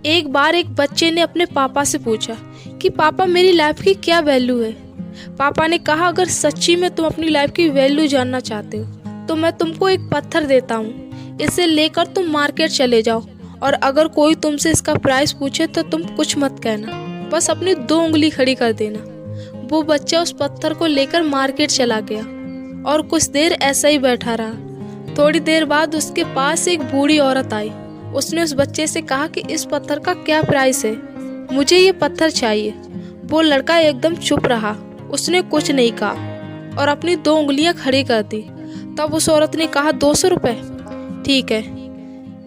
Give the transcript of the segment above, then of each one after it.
एक बार एक बच्चे ने अपने पापा से पूछा कि पापा मेरी लाइफ की क्या वैल्यू है। पापा ने कहा अगर सच्ची में तुम अपनी लाइफ की वैल्यू जानना चाहते हो तो मैं तुमको एक पत्थर देता हूँ। इसे लेकर तुम मार्केट चले जाओ और अगर कोई तुमसे इसका प्राइस पूछे तो तुम कुछ मत कहना, बस अपनी 2 उंगली खड़ी कर देना। वो बच्चा उस पत्थर को लेकर मार्केट चला गया और कुछ देर ऐसा ही बैठा रहा। थोड़ी देर बाद उसके पास एक बूढ़ी औरत आई। उसने उस बच्चे से कहा कि इस पत्थर का क्या प्राइस है, मुझे ये पत्थर चाहिए। वो लड़का एकदम चुप रहा, उसने कुछ नहीं कहा और अपनी 2 उंगलियां खड़ी कर दी। तब उस औरत ने कहा 200 रुपये। ठीक है,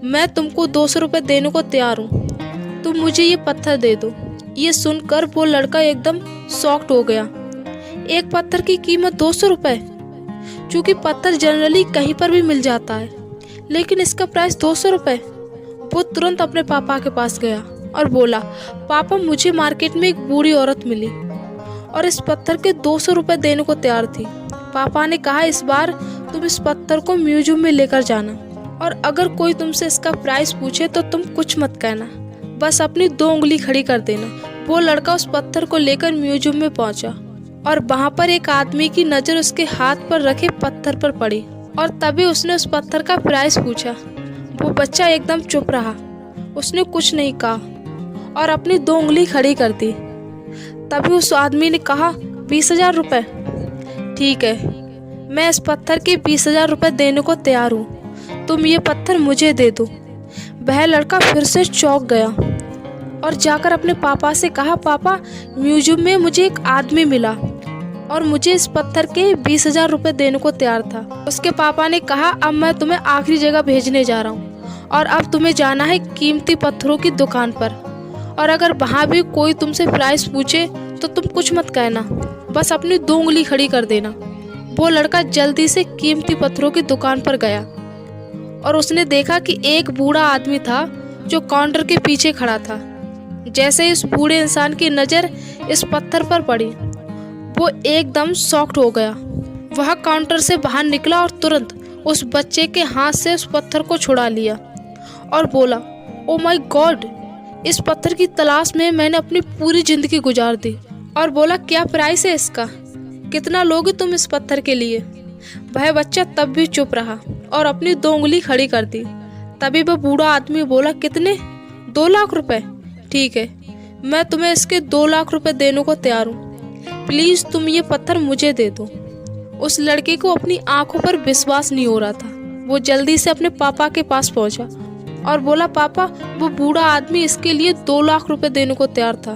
मैं तुमको 200 रुपये देने को तैयार हूँ, तुम मुझे ये पत्थर दे दो। ये सुनकर वो लड़का एकदम शॉक्ड हो गया। एक पत्थर की कीमत 200 रुपये, क्योंकि पत्थर जनरली कहीं पर भी मिल जाता है, लेकिन इसका प्राइस 200 रुपये। वो तुरंत अपने पापा के पास गया और बोला, पापा मुझे मार्केट में एक बूढ़ी औरत मिली और इस पत्थर के 200 रुपये देने को तैयार थी। पापा ने कहा इस बार तुम इस पत्थर को म्यूजियम में लेकर जाना और अगर कोई तुमसे इसका प्राइस पूछे तो तुम कुछ मत कहना, बस अपनी 2 उंगली खड़ी कर देना। वो लड़का उस पत्थर को लेकर म्यूजियम में पहुंचा और वहां पर एक आदमी की नज़र उसके हाथ पर रखे पत्थर पर पड़ी और तभी उसने उस पत्थर का प्राइस पूछा। वो बच्चा एकदम चुप रहा, उसने कुछ नहीं कहा और अपनी 2 उंगली खड़ी कर दी। तभी उस आदमी ने कहा 20,000 रुपये। ठीक है, मैं इस पत्थर के 20,000 रुपये देने को तैयार हूँ, तुम ये पत्थर मुझे दे दो। वह लड़का फिर से चौंक गया और जाकर अपने पापा से कहा, पापा म्यूजियम में मुझे एक आदमी मिला और मुझे इस पत्थर के 20,000 रुपये देने को तैयार था। उसके पापा ने कहा अब मैं तुम्हें आखिरी जगह भेजने जा रहा हूँ और अब तुम्हें जाना है कीमती पत्थरों की दुकान पर और अगर वहाँ भी कोई तुमसे प्राइस पूछे तो तुम कुछ मत कहना, बस अपनी 2 उंगली खड़ी कर देना। वो लड़का जल्दी से कीमती पत्थरों की दुकान पर गया और उसने देखा कि एक बूढ़ा आदमी था जो काउंटर के पीछे खड़ा था। जैसे ही उस बूढ़े इंसान की नज़र इस पत्थर पर पड़ी, वो एकदम शॉक्ड हो गया। वह काउंटर से बाहर निकला और तुरंत उस बच्चे के हाथ से उस पत्थर को छुड़ा लिया और बोला, ओ माय गॉड, इस पत्थर की तलाश में मैंने अपनी पूरी जिंदगी गुजार दी। और बोला क्या प्राइस है इसका, कितना लोगे तुम इस पत्थर के लिए। वह बच्चा तब भी चुप रहा और अपनी 2 उंगली खड़ी कर दी। तभी वह बूढ़ा आदमी बोला, कितने? 2 लाख रुपए। ठीक है, मैं तुम्हें इसके 2 लाख रुपए देने को तैयार हूँ, प्लीज तुम ये पत्थर मुझे दे दो। उस लड़के को अपनी आंखों पर विश्वास नहीं हो रहा था। वो जल्दी से अपने पापा के पास पहुंचा और बोला, पापा वो बूढ़ा आदमी इसके लिए 2 लाख रुपए देने को तैयार था।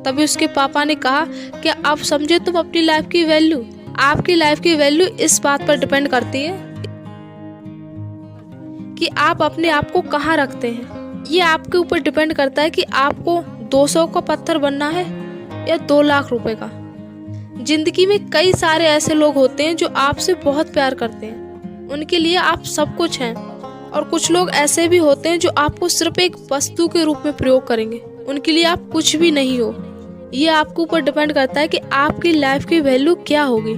तभी उसके पापा ने कहा, क्या आप समझे तुम अपनी लाइफ की वैल्यू? आपकी लाइफ की वैल्यू इस बात पर डिपेंड करती है कि आप अपने आप को कहाँ रखते हैं। ये आपके ऊपर डिपेंड करता है कि आपको 200 का पत्थर बनना है या 2 लाख रुपए का। जिंदगी में कई सारे ऐसे लोग होते हैं जो आपसे बहुत प्यार करते हैं, उनके लिए आप सब कुछ हैं, और कुछ लोग ऐसे भी होते हैं जो आपको सिर्फ एक वस्तु के रूप में प्रयोग करेंगे, उनके लिए आप कुछ भी नहीं हो। ये आपके ऊपर डिपेंड करता है कि आपकी लाइफ की वैल्यू क्या होगी।